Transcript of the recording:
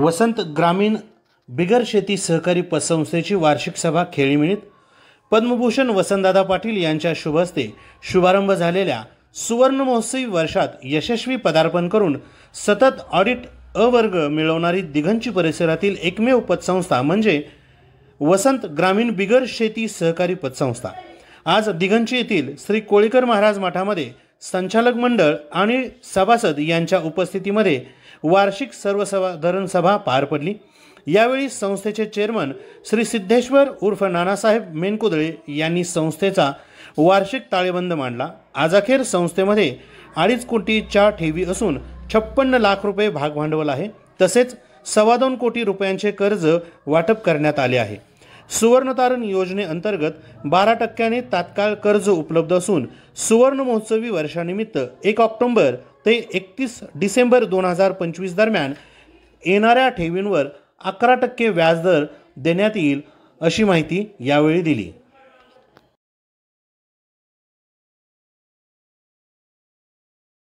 वसंत ग्रामीण बिगर शेती सहकारी पतसंस्थेची वार्षिक सभा खेळीमेळीत पद्मभूषण वसंतदादा पाटील यांच्या शुभ हस्ते शुभारंभ झालेल्या सुवर्ण महोत्सवी वर्षात यशस्वी पदार्पण करून सतत ऑडिट अ वर्ग मिळवणारी दिघंची परिसरातील एकमेव पतसंस्था म्हणजे वसंत ग्रामीण बिगर शेती सहकारी पतसंस्था आज दिघंची येथील श्री कोळीकर महाराज मठामध्ये संचालक मंडळ आणि सभासद यांच्या उपस्थितीमध्ये वार्षिक सर्वसाधारण सभा पार पडली। यावेळी संस्थेचे चेअरमन श्री सिद्धेश्वर उर्फ नानासाहेब मेनकुदळे यांनी संस्थेचा वार्षिक ताळेबंद मांडला। आज अखेर संस्थेमध्ये 2.5 कोटीच्या ठेवी असून 56 लाख रुपये भागभांडवल आहे। तसेच 2.25 कोटी रुपयांचे कर्ज वाटप करण्यात आले आहे। सुवर्णतारण योजनेअंतर्गत 12% तात्काळ कर्ज उपलब्ध असून सुवर्ण महोत्सवी वर्षानिमित्त 1 ऑक्टोबर ते 31 डिसेंबर 2025 दरम्यान येणाऱ्या ठेवींवर 11% व्याजदर देण्यात येईल अशी माहिती यावेळी दिली।